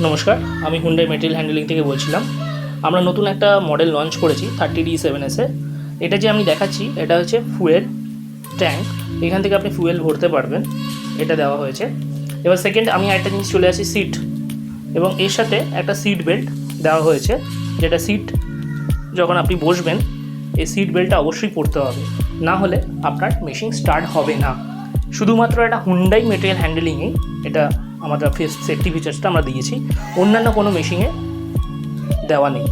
নমস্কার, আমি Hyundai material handling থেকে বলছিলাম। আমরা নতুন একটা মডেল লঞ্চ করেছি 30D7S এ। এটা যে আমি দেখাচ্ছি এটা হচ্ছে ফুয়েল ট্যাঙ্ক। এখান থেকে আপনি ফুয়েল ভরতে পারবেন, এটা দেওয়া হয়েছে। এবার সেকেন্ড আমি আরেকটা জিনিস চলে আসি, সিট। এবং এর সাথে একটা সিট বেল্ট দেওয়া হয়েছে, যেটা সিট যখন আপনি বসবেন এই সিট বেল্টটা অবশ্যই পরতে হবে, না হলে আপনার মেশিন স্টার্ট হবে না। শুধুমাত্র একটা হুন্ডাই মেটেরিয়াল হ্যান্ডলিংয়েই এটা আমাদের সেফটি ফিচার্সটা আমরা দিয়েছি, অন্যান্য কোনো মেশিনে দেওয়া নেই।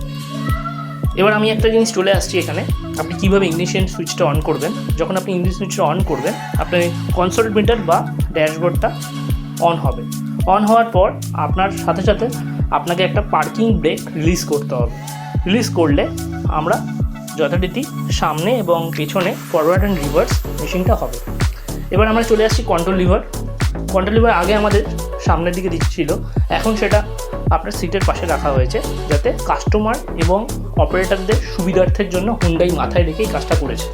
এবার আমি একটা জিনিস চলে আসছি এখানে, আপনি কীভাবে ইগনিশন সুইচটা অন করবেন। যখন আপনি ইগনিশন সুইচটা অন করবেন, আপনার কনসোল মিটার বা ড্যাশবোর্ডটা অন হবে। অন হওয়ার পর আপনার সাথে সাথে আপনাকে একটা পার্কিং ব্রেক রিলিজ করতে হবে। রিলিজ করলে আমরা যথারীতি সামনে এবং পেছনে ফরওয়ার্ড অ্যান্ড রিভার্স মেশিনটা হবে। এবার আমরা চলে আসছি কন্ট্রোল লিভার। কন্ট্রোল লিভার আগে আমাদের সামনের দিকে দিচ্ছিল, এখন সেটা আপনার সিটের পাশে রাখা হয়েছে, যাতে কাস্টমার এবং অপারেটরদের সুবিধার্থের জন্য হুন্ডাই মাথায় রেখেই কাজটা করেছে।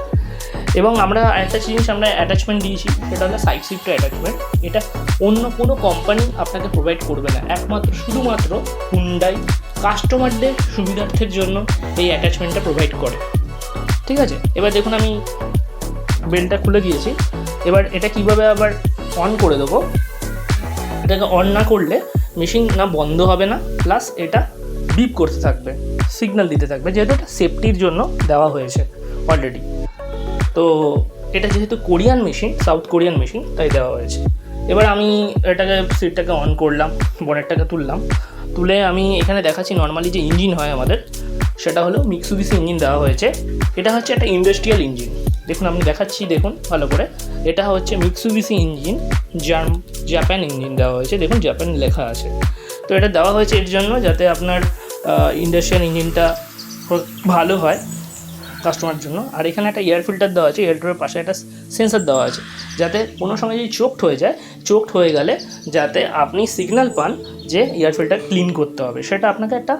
এবং আমরা একটা জিনিস আমরা অ্যাটাচমেন্ট দিয়েছি, সেটা হলো সাইড শিফটার অ্যাটাচমেন্ট। এটা অন্য কোনো কোম্পানি আপনাকে প্রোভাইড করবে না, একমাত্র শুধুমাত্র হুন্ডাই কাস্টমারদের সুবিধার্থের জন্য এই অ্যাটাচমেন্টটা প্রোভাইড করে। ঠিক আছে, এবার দেখুন আমি বেলটা খুলে দিয়েছি। এবার এটা কিভাবে আবার অন করে দেবো। এটাকে অন না করলে মেশিন না বন্ধ হবে না, প্লাস এটা বিপ করতে থাকবে, সিগন্যাল দিতে থাকবে, যেহেতু এটা সেফটির জন্য দেওয়া হয়েছে অলরেডি। তো এটা যেহেতু Korean machine, south Korean machine, তাই দেওয়া হয়েছে। এবার আমি এটাকে সিটটাকে অন করলাম, বনেটটাকে তুললাম, তুলে আমি এখানে দেখাচ্ছি নর্মালি যে ইঞ্জিন হয় আমাদের, সেটা হলো মিৎসুবিশি ইঞ্জিন দেওয়া হয়েছে। এটা হচ্ছে একটা ইন্ডাস্ট্রিয়াল ইঞ্জিন। দেখুন আমি দেখাচ্ছি, দেখুন ভালো করে, এটা হচ্ছে মিৎসুবিশি ইঞ্জিন, জাপান ইঞ্জিন দেওয়া হয়েছে। দেখুন জাপান লেখা আছে। তো এটা দেওয়া হয়েছে এর জন্য যাতে আপনার ইন্ডাস্ট্রিয়াল ইঞ্জিনটা ভালো হয় কাস্টমার জন্য। আর এখানে একটা এয়ার ফিল্টার দেওয়া আছে, এয়ার ফিল্টারের পাশে একটা সেন্সার দেওয়া আছে, যাতে কোনো সময় যদি চোকড হয়ে যায়, চোকড হয়ে গেলে যাতে আপনি সিগন্যাল পান যে এয়ার ফিল্টার ক্লিন করতে হবে, সেটা আপনাকে একটা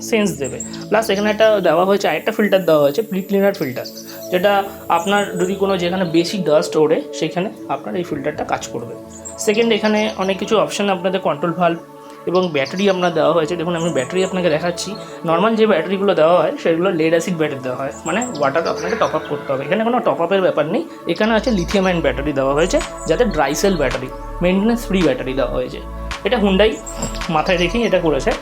সেন্স দেবে। প্লাস এখানে একটা দেওয়া হয়েছে, আরেকটা ফিল্টার দেওয়া হয়েছে, প্রি ক্লিনার ফিল্টার, যেটা আপনার যদি কোনো যেখানে বেশি ডাস্ট ওড়ে সেখানে আপনার এই ফিল্টারটা কাজ করবে। সেকেন্ড, এখানে অনেক কিছু অপশান আপনাদের কন্ট্রোল ভালভ এবং ব্যাটারি আপনার দেওয়া হয়েছে। দেখুন আমি ব্যাটারি আপনাকে দেখাচ্ছি। নর্মাল যে ব্যাটারিগুলো দেওয়া হয় সেগুলো লেড অ্যাসিড ব্যাটারি দেওয়া হয়, মানে ওয়াটার আপনাকে টপ আপ করতে হবে। এখানে কোনো টপ আপের ব্যাপার নেই। এখানে আছে লিথিয়াম আয়ন ব্যাটারি দেওয়া হয়েছে, যাতে dry sell battery, maintenance free battery দেওয়া হয়েছে। এটা হুন্ডাই মাথায় রেখেই এটা করেছে।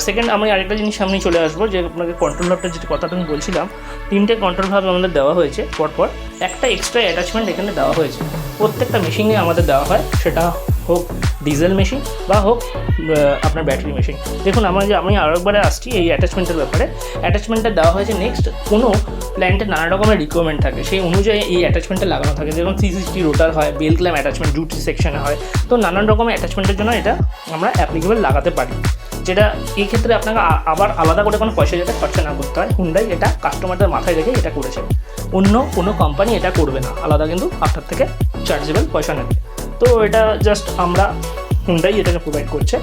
সেকেন্ড, আমি আরেকটা জিনিস সামনে চলে আসবো, যে আপনাকে কন্ট্রোল ভাবটা যেটা কথাটা আমি বলছিলাম, 3টে কন্ট্রোল ভাব আমাদের দেওয়া হয়েছে পরপর। একটা এক্সট্রা অ্যাটাচমেন্ট এখানে দেওয়া হয়েছে, প্রত্যেকটা মেশিনে আমাদের দেওয়া হয়, সেটা হোক ডিজেল মেশিন বা হোক আপনার ব্যাটারি মেশিন। দেখুন আমি আরেকবারে আসছি এই অ্যাটাচমেন্টের ব্যাপারে। অ্যাটাচমেন্টটা দেওয়া হয়েছে নেক্সট, কোনো প্ল্যান্টে নানা রকমের রিকোয়ারমেন্ট থাকে, সেই অনুযায়ী এই অ্যাটাচমেন্টটা লাগানো থাকে। যেমন 360 রোটার হয়, বেল ক্ল্যাম্প অ্যাটাচমেন্ট ডিউটি সেকশনে হয়, তো নানান রকমের অ্যাটাচমেন্টের জন্য এটা আমরা অ্যাপ্লিকেবল লাগাতে পারি, যেটা এই ক্ষেত্রে আপনাকে আবার আলাদা করে কোনো পয়সা যাতে খরচা না করতে হয়। হুন্ডাই এটা কাস্টমারদের মাথায় রেখে এটা করেছে, অন্য কোনো কোম্পানি এটা করবে না, আলাদা কিন্তু আপনার থেকে চার্জেবল পয়সা নেবে। তো এটা জাস্ট আমরা হুন্ডাই এটাকে প্রোভাইড করছে।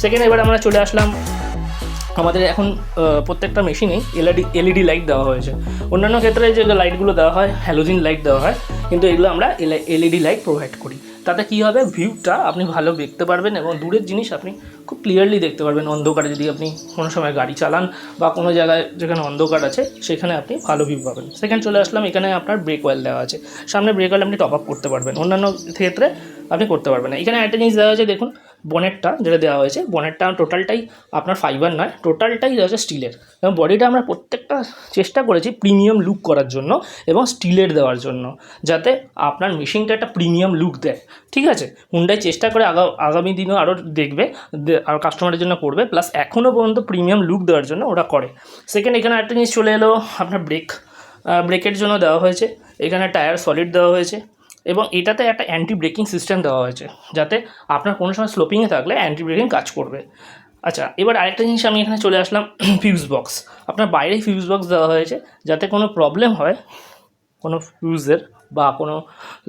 সেকেন্ড, এবার আমরা চলে আসলাম, আমাদের এখন প্রত্যেকটা মেশিনেই এলইডি লাইট দেওয়া হয়েছে। অন্যান্য ক্ষেত্রে যে লাইটগুলো দেওয়া হয় হ্যালোজিন লাইট দেওয়া হয়, কিন্তু এগুলো আমরা এলইডি লাইট প্রোভাইড করি। তাতে কী হবে, ভিউটা আপনি ভালো দেখতে পারবেন এবং দূরের জিনিস আপনি খুব ক্লিয়ারলি দেখতে পারবেন। অন্ধকারে যদি আপনি কোনো সময় গাড়ি চালান বা কোনো জায়গায় যেখানে অন্ধকার আছে সেখানে আপনি ভালো ভিউ পাবেন। সেকেন্ড, চলে আসলাম, এখানে আপনার ব্রেক অয়েল দেওয়া আছে, সামনে ব্রেক অয়েল আপনি টপ আপ করতে পারবেন, অন্যান্য ক্ষেত্রে আপনি করতে পারবেন না। এখানে একটা জিনিস দেওয়া হয়েছে, দেখুন বনেটটা যেটা দেওয়া হয়েছে, বনেটটা টোটালটাই আপনার ফাইবার নয়, টোটালটাই দেওয়া হচ্ছে স্টিলের। এবং বডিটা আমরা প্রত্যেকটা চেষ্টা করেছি প্রিমিয়াম লুক করার জন্য এবং স্টিলের দেওয়ার জন্য, যাতে আপনার মেশিনটা একটা প্রিমিয়াম লুক দেয়। ঠিক আছে, হুন্ডাই চেষ্টা করে আগামী দিনেও আরও দেখবে আর কাস্টমারের জন্য করবে, প্লাস এখনও পর্যন্ত প্রিমিয়াম লুক দেওয়ার জন্য ওরা করে। সেকেন্ড, এখানে একটা জিনিস চলে এলো, আপনার ব্রেকের জন্য দেওয়া হয়েছে, এখানে টায়ার সলিড দেওয়া হয়েছে এবং এটাতে একটা অ্যান্টি ব্রেকিং সিস্টেম দেওয়া হয়েছে, যাতে আপনার কোনো সময় স্লোপিংয়ে থাকলে অ্যান্টি ব্রেকিং কাজ করবে। আচ্ছা, এবার আরেকটা জিনিস আমি এখানে চলে আসলাম, ফিউজ বক্স। আপনার বাইরেই ফিউজ বক্স দেওয়া হয়েছে, যাতে কোনো প্রবলেম হয় কোনো ফিউজের বা কোনো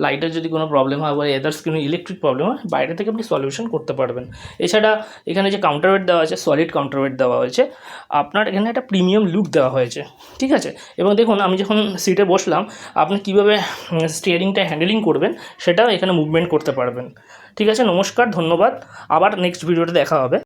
লাইটের যদি কোনো প্রবলেম হয় বা এদার্স কোনো ইলেকট্রিক প্রবলেম হয়, বাইরে থেকে আপনি সলিউশন করতে পারবেন। এছাড়া এখানে যে কাউন্টারওয়েট দেওয়া আছে, সলিড কাউন্টারওয়েট দেওয়া হয়েছে, আপনার এখানে একটা প্রিমিয়াম লুক দেওয়া হয়েছে। ঠিক আছে, এবং দেখুন আমি যখন সিটে বসলাম, আপনি কীভাবে স্টিয়ারিংটা হ্যান্ডেলিং করবেন সেটাও এখানে মুভমেন্ট করতে পারবেন। ঠিক আছে, নমস্কার, ধন্যবাদ, আবার নেক্সট ভিডিওতে দেখা হবে।